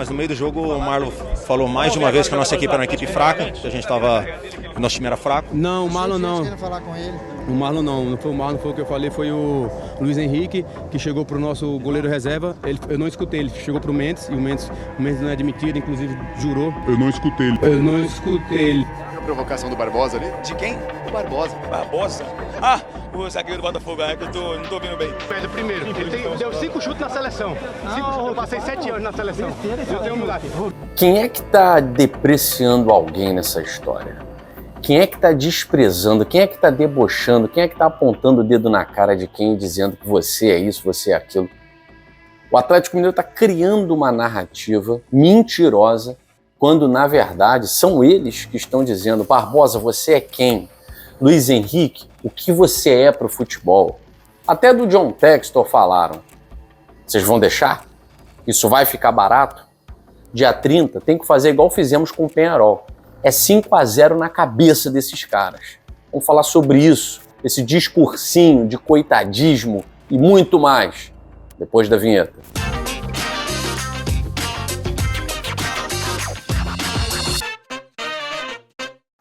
mas no meio do jogo o Marlon falou mais de uma vez que a nossa equipe era uma equipe fraca, que o nosso time era fraco. Não, o Marlon não. Falar com ele. O Marlon não foi o Marlon, foi o que eu falei, foi o Luiz Henrique, que chegou pro nosso goleiro reserva. Eu não escutei, ele chegou pro Mendes, e o Mendes não é admitido, inclusive jurou. Eu não escutei ele. Eu não escutei ele. A provocação do Barbosa ali? De quem? O Barbosa. Barbosa? Ah, o zagueiro do Botafogo, que eu não tô ouvindo bem. Pedro, primeiro, ele deu 5 chutes na seleção. 5 chutes, eu passei 7 anos na seleção. Eu tenho um milagre. Quem é que tá depreciando alguém nessa história? Quem é que tá desprezando? Quem é que tá debochando? Quem é que tá apontando o dedo na cara de quem, dizendo que você é isso, você é aquilo? O Atlético Mineiro tá criando uma narrativa mentirosa, quando na verdade são eles que estão dizendo: Barbosa, você é quem? Luiz Henrique, o que você é pro futebol? Até do John Textor falaram. Vocês vão deixar? Isso vai ficar barato? Dia 30 tem que fazer igual fizemos com o Peñarol. É 5-0 na cabeça desses caras. Vamos falar sobre isso, esse discursinho de coitadismo e muito mais, depois da vinheta.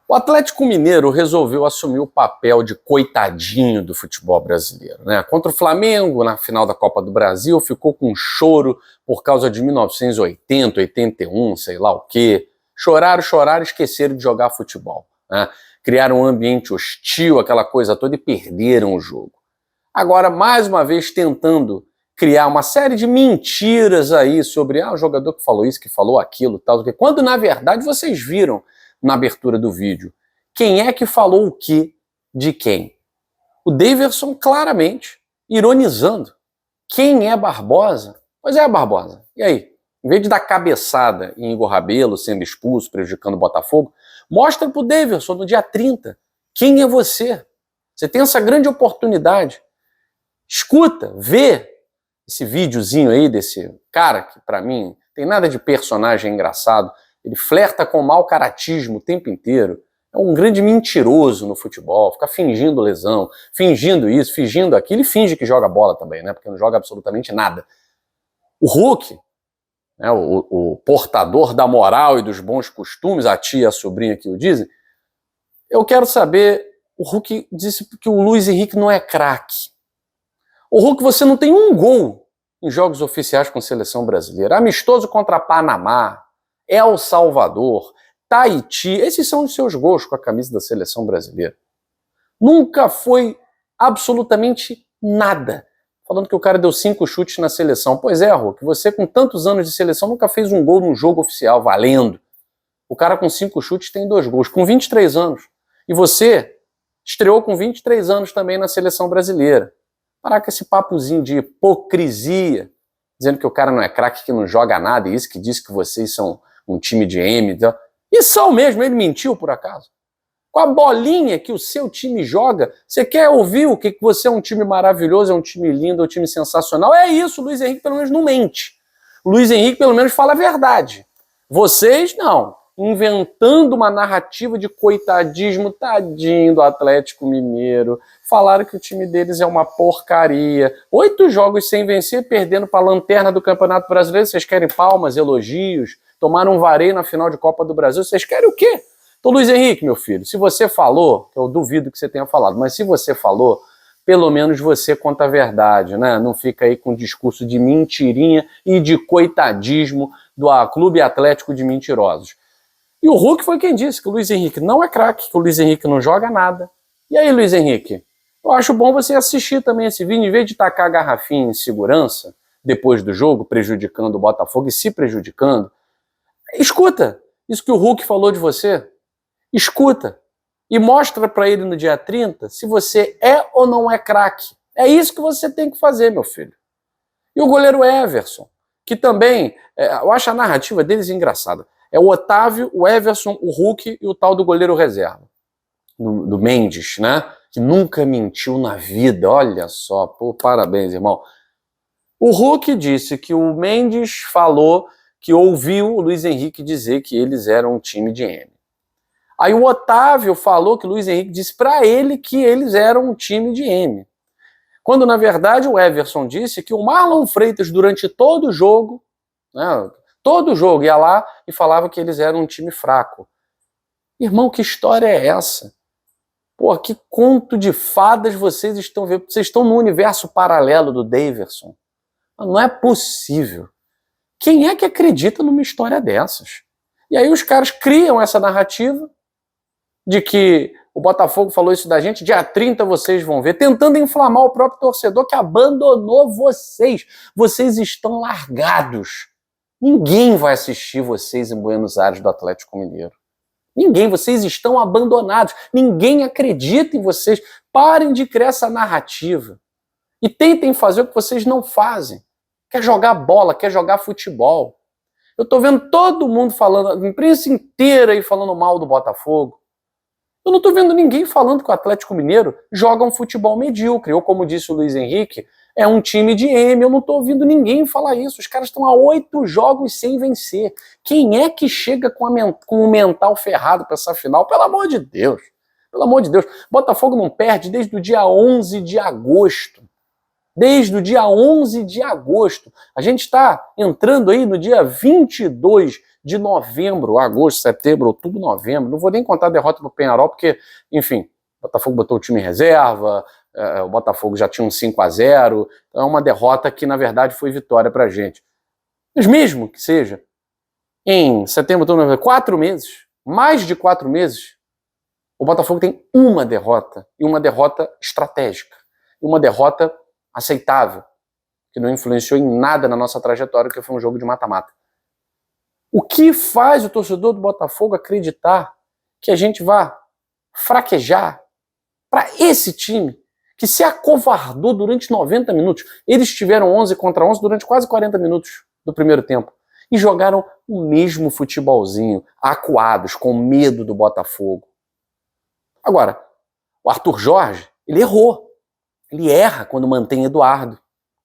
O Atlético Mineiro resolveu assumir o papel de coitadinho do futebol brasileiro, né? Contra o Flamengo, na final da Copa do Brasil, ficou com choro por causa de 1980, 81, sei lá o quê. Choraram, esqueceram de jogar futebol, né? Criaram um ambiente hostil, aquela coisa toda, e perderam o jogo. Agora, mais uma vez, tentando criar uma série de mentiras aí sobre o jogador que falou isso, que falou aquilo, tal, quando na verdade vocês viram na abertura do vídeo quem é que falou o que de quem. O Daverson claramente ironizando. Quem é Barbosa? Pois é, Barbosa. E aí? Em vez de dar cabeçada em Igor Rabelo sendo expulso, prejudicando o Botafogo, mostra pro Daverson no dia 30 quem é você. Você tem essa grande oportunidade. Escuta, vê esse videozinho aí desse cara que, pra mim, tem nada de personagem engraçado. Ele flerta com o mau caratismo o tempo inteiro. É um grande mentiroso no futebol, fica fingindo lesão, fingindo isso, fingindo aquilo, e finge que joga bola também, né? Porque não joga absolutamente nada. O Hulk, né, o portador da moral e dos bons costumes, a tia e a sobrinha que o dizem, eu quero saber, o Hulk disse que o Luiz Henrique não é craque. O Hulk, você não tem um gol em jogos oficiais com a seleção brasileira. Amistoso contra Panamá, El Salvador, Tahiti, esses são os seus gols com a camisa da seleção brasileira. Nunca foi absolutamente nada. Falando que o cara deu 5 chutes na seleção. Pois é, Hulk, você com tantos anos de seleção nunca fez um gol num jogo oficial, valendo. O cara com 5 chutes tem 2 gols, com 23 anos. E você estreou com 23 anos também na seleção brasileira. Parar com esse papozinho de hipocrisia, dizendo que o cara não é craque, que não joga nada, e isso que diz que vocês são um time de M. E são mesmo, ele mentiu por acaso. Com a bolinha que o seu time joga, você quer ouvir o que você é um time maravilhoso, é um time lindo, é um time sensacional? É isso, o Luiz Henrique pelo menos não mente. O Luiz Henrique pelo menos fala a verdade. Vocês não. Inventando uma narrativa de coitadismo, tadinho do Atlético Mineiro. Falaram que o time deles é uma porcaria. 8 jogos sem vencer, perdendo para a lanterna do Campeonato Brasileiro. Vocês querem palmas, elogios? Tomaram um vareio na final de Copa do Brasil. Vocês querem o quê? Então, Luiz Henrique, meu filho, se você falou, eu duvido que você tenha falado, mas se você falou, pelo menos você conta a verdade, né? Não fica aí com discurso de mentirinha e de coitadismo do Clube Atlético de Mentirosos. E o Hulk foi quem disse que o Luiz Henrique não é craque, que o Luiz Henrique não joga nada. E aí, Luiz Henrique, eu acho bom você assistir também esse vídeo, em vez de tacar a garrafinha em segurança, depois do jogo, prejudicando o Botafogo e se prejudicando. Escuta isso que o Hulk falou de você. Escuta e mostra para ele no dia 30 se você é ou não é craque. É isso que você tem que fazer, meu filho. E o goleiro Everson, que também, eu acho a narrativa deles engraçada. É o Otávio, o Everson, o Hulk e o tal do goleiro reserva, do Mendes, né? Que nunca mentiu na vida, olha só, pô, parabéns, irmão. O Hulk disse que o Mendes falou que ouviu o Luiz Henrique dizer que eles eram um time de M. Aí o Otávio falou que o Luiz Henrique disse para ele que eles eram um time de M. Quando, na verdade, o Everson disse que o Marlon Freitas, durante todo o jogo, né, todo jogo ia lá e falava que eles eram um time fraco. Irmão, que história é essa? Pô, que conto de fadas vocês estão vendo? Vocês estão no universo paralelo do Daverson. Não é possível. Quem é que acredita numa história dessas? E aí os caras criam essa narrativa de que o Botafogo falou isso da gente, dia 30 vocês vão ver, tentando inflamar o próprio torcedor que abandonou vocês. Vocês estão largados. Ninguém vai assistir vocês em Buenos Aires do Atlético Mineiro. Ninguém, vocês estão abandonados. Ninguém acredita em vocês. Parem de criar essa narrativa. E tentem fazer o que vocês não fazem. Quer jogar bola, quer jogar futebol. Eu tô vendo todo mundo falando, a imprensa inteira aí falando mal do Botafogo. Eu não tô vendo ninguém falando que o Atlético Mineiro joga um futebol medíocre. Ou como disse o Luiz Henrique, é um time de M. Eu não tô ouvindo ninguém falar isso. Os caras estão há 8 jogos sem vencer. Quem é que chega com o mental ferrado para essa final? Pelo amor de Deus. Pelo amor de Deus. Botafogo não perde desde o dia 11 de agosto. Desde o dia 11 de agosto. A gente está entrando aí no dia 22 de novembro, agosto, setembro, outubro, novembro. Não vou nem contar a derrota do Peñarol, porque, enfim, o Botafogo botou o time em reserva, o Botafogo já tinha um 5-0, então é uma derrota que, na verdade, foi vitória pra gente. Mas mesmo que seja, em setembro, outubro, novembro, 4 meses, mais de 4 meses, o Botafogo tem uma derrota, e uma derrota estratégica, uma derrota aceitável, que não influenciou em nada na nossa trajetória, que foi um jogo de mata-mata. O que faz o torcedor do Botafogo acreditar que a gente vai fraquejar para esse time que se acovardou durante 90 minutos? Eles tiveram 11 contra 11 durante quase 40 minutos do primeiro tempo e jogaram o mesmo futebolzinho, acuados, com medo do Botafogo. Agora, o Arthur Jorge, ele errou. Ele erra quando mantém Eduardo,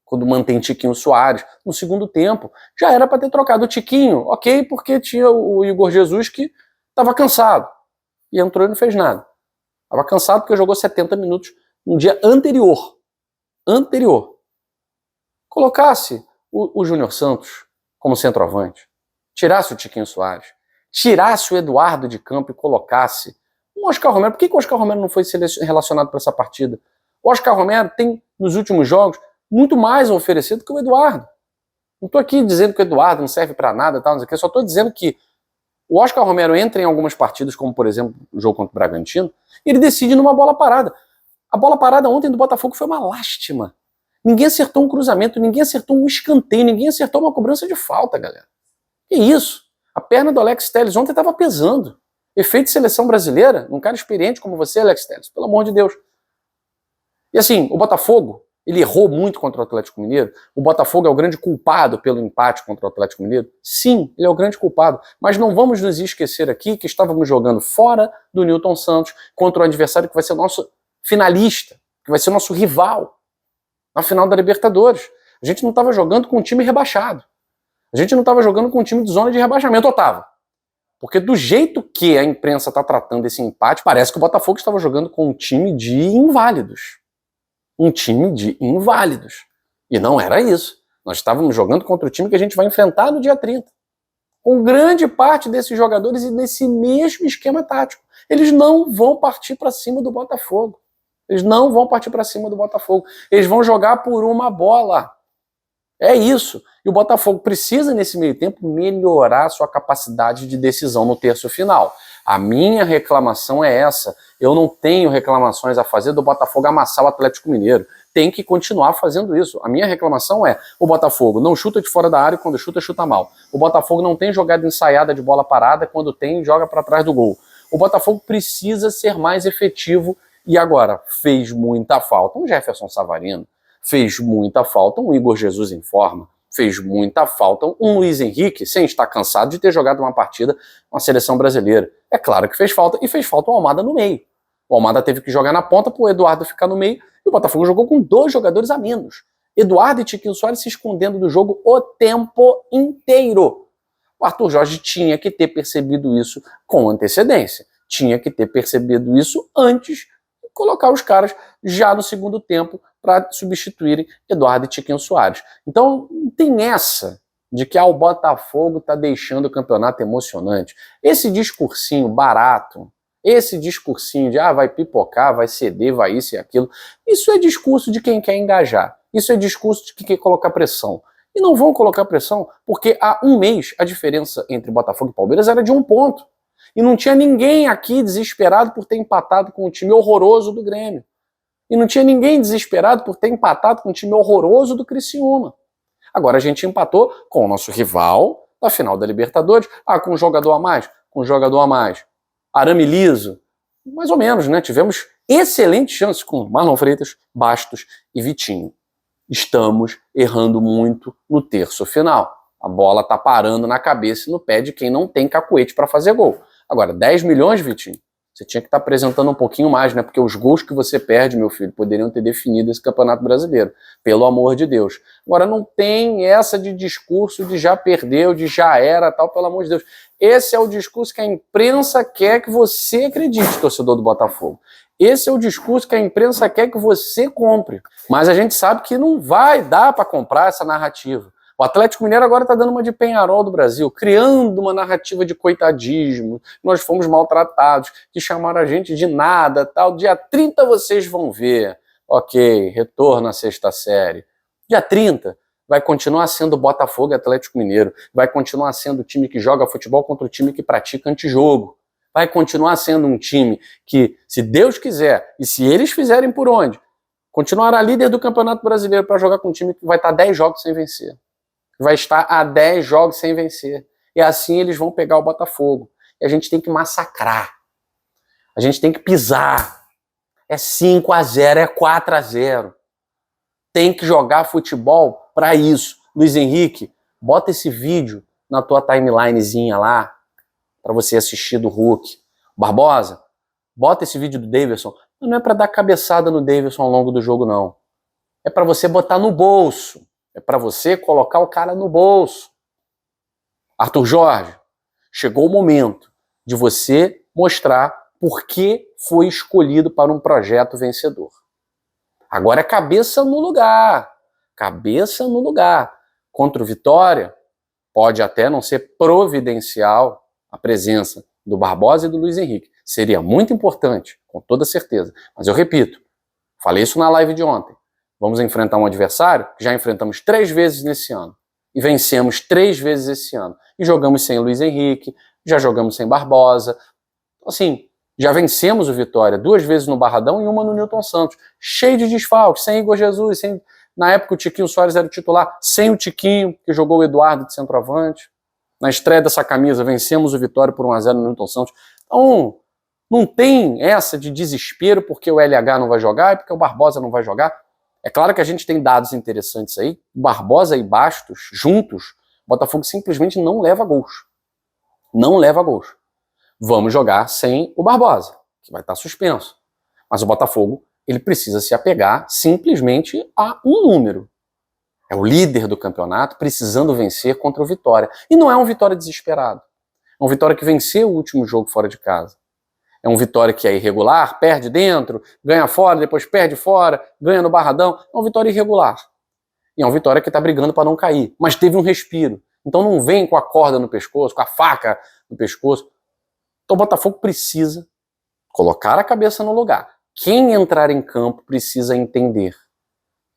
quando mantém Tiquinho Soares. No segundo tempo, já era para ter trocado o Tiquinho, ok, porque tinha o Igor Jesus que estava cansado. E entrou e não fez nada. Estava cansado porque jogou 70 minutos no dia anterior. Colocasse o Júnior Santos como centroavante, tirasse o Tiquinho Soares, tirasse o Eduardo de campo e colocasse o Oscar Romero. Por que o Oscar Romero não foi relacionado para essa partida? O Oscar Romero tem, nos últimos jogos, muito mais a oferecer do que o Eduardo. Não estou aqui dizendo que o Eduardo não serve para nada, tal, não sei o quê, só estou dizendo que o Oscar Romero entra em algumas partidas, como por exemplo o jogo contra o Bragantino, e ele decide numa bola parada. A bola parada ontem do Botafogo foi uma lástima. Ninguém acertou um cruzamento, ninguém acertou um escanteio, ninguém acertou uma cobrança de falta, galera. Que isso? A perna do Alex Telles ontem estava pesando. Efeito de seleção brasileira, um cara experiente como você, Alex Telles, pelo amor de Deus. E assim, o Botafogo, ele errou muito contra o Atlético Mineiro. O Botafogo é o grande culpado pelo empate contra o Atlético Mineiro? Sim, ele é o grande culpado. Mas não vamos nos esquecer aqui que estávamos jogando fora do Newton Santos contra o adversário que vai ser nosso finalista, que vai ser nosso rival na final da Libertadores. A gente não estava jogando com um time rebaixado. A gente não estava jogando com um time de zona de rebaixamento, ou estava? Porque do jeito que a imprensa está tratando esse empate, parece que o Botafogo estava jogando com um time de inválidos. Um time de inválidos. E não era isso. Nós estávamos jogando contra o time que a gente vai enfrentar no dia 30. Com grande parte desses jogadores e nesse mesmo esquema tático. Eles não vão partir para cima do Botafogo. Eles não vão partir para cima do Botafogo. Eles vão jogar por uma bola. É isso. E o Botafogo precisa, nesse meio tempo, melhorar sua capacidade de decisão no terço final. A minha reclamação é essa. Eu não tenho reclamações a fazer do Botafogo amassar o Atlético Mineiro. Tem que continuar fazendo isso. A minha reclamação é: o Botafogo não chuta de fora da área, quando chuta, chuta mal. O Botafogo não tem jogada ensaiada de bola parada, quando tem, joga para trás do gol. O Botafogo precisa ser mais efetivo e agora fez muita falta um Jefferson Savarino, fez muita falta um Igor Jesus em forma, fez muita falta um Luiz Henrique, sem estar cansado de ter jogado uma partida com a seleção brasileira. É claro que fez falta, e fez falta o Almada no meio. O Almada teve que jogar na ponta para o Eduardo ficar no meio, e o Botafogo jogou com 2 jogadores a menos. Eduardo e Tiquinho Soares se escondendo do jogo o tempo inteiro. O Arthur Jorge tinha que ter percebido isso com antecedência. Tinha que ter percebido isso antes de colocar os caras já no segundo tempo para substituírem Eduardo e Tiquinho Soares. Então, não tem essa de que o Botafogo está deixando o campeonato emocionante. Esse discursinho barato, esse discursinho de vai pipocar, vai ceder, vai isso e aquilo, isso é discurso de quem quer engajar. Isso é discurso de quem quer colocar pressão. E não vão colocar pressão porque há um mês a diferença entre Botafogo e Palmeiras era de 1 ponto. E não tinha ninguém aqui desesperado por ter empatado com um time horroroso do Grêmio. E não tinha ninguém desesperado por ter empatado com um time horroroso do Criciúma. Agora a gente empatou com o nosso rival da final da Libertadores. Com um jogador a mais? Com um jogador a mais. Arame liso? Mais ou menos, né? Tivemos excelentes chances com Marlon Freitas, Bastos e Vitinho. Estamos errando muito no terço final. A bola tá parando na cabeça e no pé de quem não tem cacuete para fazer gol. Agora, 10 milhões, Vitinho, você tinha que estar apresentando um pouquinho mais, né? Porque os gols que você perde, meu filho, poderiam ter definido esse Campeonato Brasileiro. Pelo amor de Deus. Agora, não tem essa de discurso de já perdeu, de já era, tal, pelo amor de Deus. Esse é o discurso que a imprensa quer que você acredite, torcedor do Botafogo. Esse é o discurso que a imprensa quer que você compre. Mas a gente sabe que não vai dar para comprar essa narrativa. O Atlético Mineiro agora está dando uma de Penharol do Brasil, criando uma narrativa de coitadismo, nós fomos maltratados, que chamaram a gente de nada, tal. Dia 30 vocês vão ver. Ok, retorno à 6ª série. Dia 30 vai continuar sendo Botafogo e Atlético Mineiro, vai continuar sendo o time que joga futebol contra o time que pratica antijogo. Vai continuar sendo um time que, se Deus quiser, e se eles fizerem por onde, continuará líder do Campeonato Brasileiro para jogar com um time que vai estar 10 jogos sem vencer. Vai estar a 10 jogos sem vencer. E assim eles vão pegar o Botafogo. E a gente tem que massacrar. A gente tem que pisar. É 5-0, é 4-0. Tem que jogar futebol para isso. Luiz Henrique, bota esse vídeo na tua timelinezinha lá, para você assistir do Hulk. Barbosa, bota esse vídeo do Davidson. Não é para dar cabeçada no Davidson ao longo do jogo, não. É para você botar no bolso. É para você colocar o cara no bolso. Arthur Jorge, chegou o momento de você mostrar por que foi escolhido para um projeto vencedor. Agora é cabeça no lugar. Cabeça no lugar. Contra o Vitória, pode até não ser providencial a presença do Barbosa e do Luiz Henrique. Seria muito importante, com toda certeza. Mas eu repito, falei isso na live de ontem. Vamos enfrentar um adversário que já enfrentamos 3 vezes nesse ano. E vencemos 3 vezes esse ano. E jogamos sem Luiz Henrique, já jogamos sem Barbosa. Assim, já vencemos o Vitória 2 vezes no Barradão e uma no Newton Santos. Cheio de desfalques, sem Igor Jesus, sem... Na época o Tiquinho Soares era o titular, sem o Tiquinho, que jogou o Eduardo de centroavante. Na estreia dessa camisa, vencemos o Vitória por 1-0 no Newton Santos. Então, não tem essa de desespero porque o LH não vai jogar e porque o Barbosa não vai jogar. É claro que a gente tem dados interessantes aí. Barbosa e Bastos, juntos, o Botafogo simplesmente não leva gols. Não leva gols. Vamos jogar sem o Barbosa, que vai estar suspenso. Mas o Botafogo, ele precisa se apegar simplesmente a um número. É o líder do campeonato, precisando vencer contra o Vitória. E não é um Vitória desesperado. É um Vitória que venceu o último jogo fora de casa. É um Vitória que é irregular, perde dentro, ganha fora, depois perde fora, ganha no Barradão. É um Vitória irregular. E é um Vitória que está brigando para não cair. Mas teve um respiro. Então não vem com a corda no pescoço, com a faca no pescoço. Então o Botafogo precisa colocar a cabeça no lugar. Quem entrar em campo precisa entender.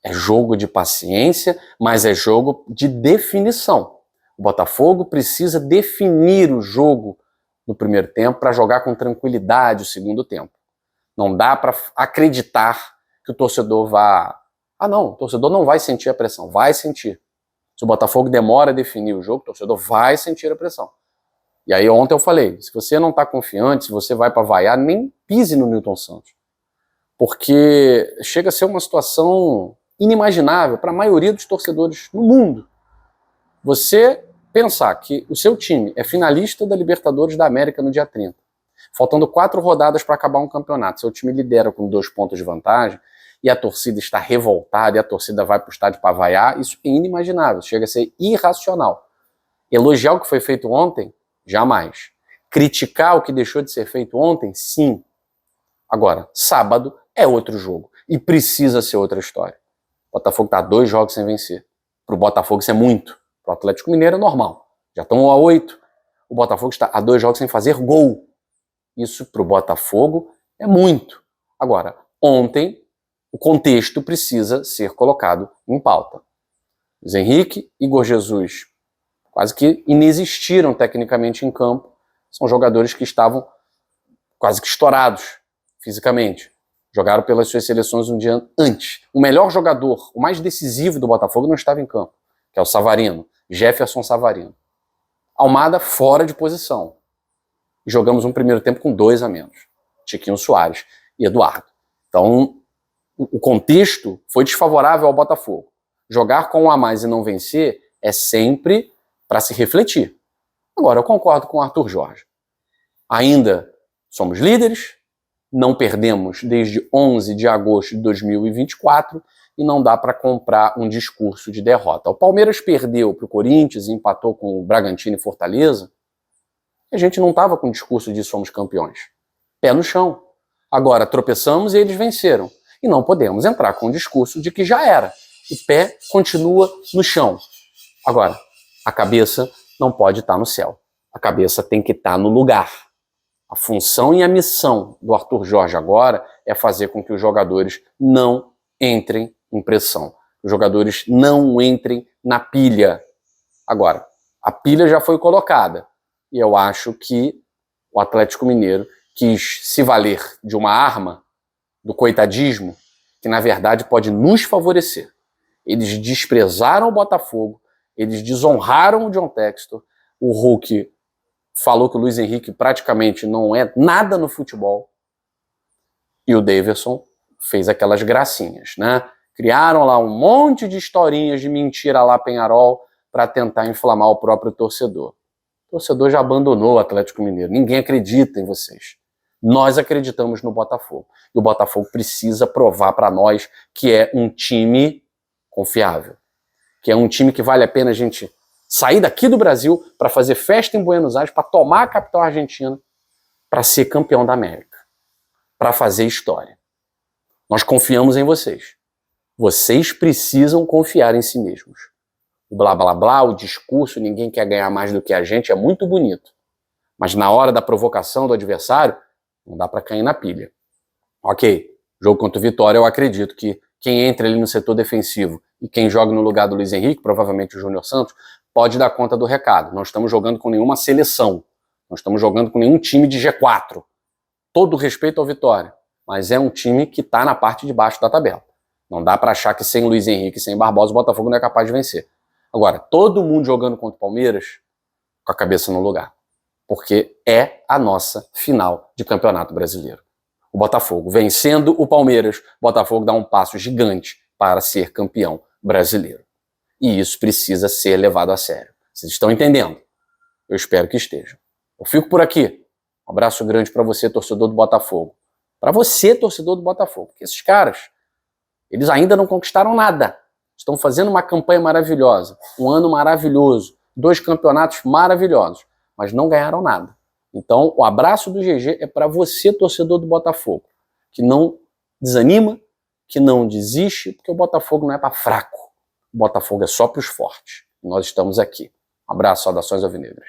É jogo de paciência, mas é jogo de definição. O Botafogo precisa definir o jogo no primeiro tempo para jogar com tranquilidade o segundo tempo. Não dá para acreditar que o torcedor vá... não, o torcedor não vai sentir a pressão. Vai sentir. Se o Botafogo demora a definir o jogo, o torcedor vai sentir a pressão. E aí ontem eu falei, se você não está confiante, se você vai para vaiar, nem pise no Newton Santos. Porque chega a ser uma situação inimaginável para a maioria dos torcedores no mundo. Você pensar que o seu time é finalista da Libertadores da América no dia 30, faltando 4 rodadas para acabar um campeonato, seu time lidera com 2 pontos de vantagem e a torcida está revoltada e a torcida vai para o estádio para vaiar, isso é inimaginável, chega a ser irracional. Elogiar o que foi feito ontem? Jamais. Criticar o que deixou de ser feito ontem? Sim. Agora, sábado é outro jogo e precisa ser outra história. O Botafogo está 2 jogos sem vencer. Para o Botafogo isso é muito. Para o Atlético Mineiro é normal. Já estão a 8. O Botafogo está a 2 jogos sem fazer gol. Isso para o Botafogo é muito. Agora, ontem, o contexto precisa ser colocado em pauta. Luiz Henrique, Igor Jesus, quase que inexistiram tecnicamente em campo. São jogadores que estavam quase que estourados fisicamente. Jogaram pelas suas seleções um dia antes. O melhor jogador, o mais decisivo do Botafogo não estava em campo, que é o Savarino, Jefferson Savarino. Almada fora de posição. E jogamos um primeiro tempo com 2 a menos. Tiquinho Soares e Eduardo. Então, o contexto foi desfavorável ao Botafogo. Jogar com um a mais e não vencer é sempre para se refletir. Agora, eu concordo com o Arthur Jorge. Ainda somos líderes, não perdemos desde 11 de agosto de 2024 e não dá para comprar um discurso de derrota. O Palmeiras perdeu para o Corinthians e empatou com o Bragantino e Fortaleza. A gente não estava com o discurso de somos campeões. Pé no chão. Agora tropeçamos e eles venceram. E não podemos entrar com o discurso de que já era. O pé continua no chão. Agora, a cabeça não pode estar no céu. A cabeça tem que estar no lugar. A função e a missão do Arthur Jorge agora é fazer com que os jogadores não entrem em pressão. Os jogadores não entrem na pilha. Agora, a pilha já foi colocada. E eu acho que o Atlético Mineiro quis se valer de uma arma, do coitadismo, que na verdade pode nos favorecer. Eles desprezaram o Botafogo, eles desonraram o John Textor, o Hulk falou que o Luiz Henrique praticamente não é nada no futebol, e o Daverson fez aquelas gracinhas, né? Criaram lá um monte de historinhas de mentira lá Penharol para tentar inflamar o próprio torcedor. O torcedor já abandonou o Atlético Mineiro, ninguém acredita em vocês. Nós acreditamos no Botafogo. E o Botafogo precisa provar para nós que é um time confiável. Que é um time que vale a pena a gente sair daqui do Brasil para fazer festa em Buenos Aires, para tomar a capital argentina, para ser campeão da América. Para fazer história. Nós confiamos em vocês. Vocês precisam confiar em si mesmos. O blá blá blá, o discurso, ninguém quer ganhar mais do que a gente, é muito bonito. Mas na hora da provocação do adversário, não dá para cair na pilha. Ok, jogo contra o Vitória, eu acredito que quem entra ali no setor defensivo e quem joga no lugar do Luiz Henrique, provavelmente o Júnior Santos, pode dar conta do recado. Não estamos jogando com nenhuma seleção. Não estamos jogando com nenhum time de G4. Todo respeito ao Vitória. Mas é um time que está na parte de baixo da tabela. Não dá para achar que sem Luiz Henrique e sem Barbosa o Botafogo não é capaz de vencer. Agora, todo mundo jogando contra o Palmeiras com a cabeça no lugar. Porque é a nossa final de Campeonato Brasileiro. O Botafogo vencendo o Palmeiras, o Botafogo dá um passo gigante para ser campeão brasileiro. E isso precisa ser levado a sério. Vocês estão entendendo? Eu espero que estejam. Eu fico por aqui. Um abraço grande para você, torcedor do Botafogo. Para você, torcedor do Botafogo. Porque esses caras, eles ainda não conquistaram nada. Estão fazendo uma campanha maravilhosa, um ano maravilhoso, 2 campeonatos maravilhosos, mas não ganharam nada. Então, o abraço do GG é para você, torcedor do Botafogo, que não desanima, que não desiste, porque o Botafogo não é para fraco. O Botafogo é só para os fortes. Nós estamos aqui. Um abraço, saudações alvinegras.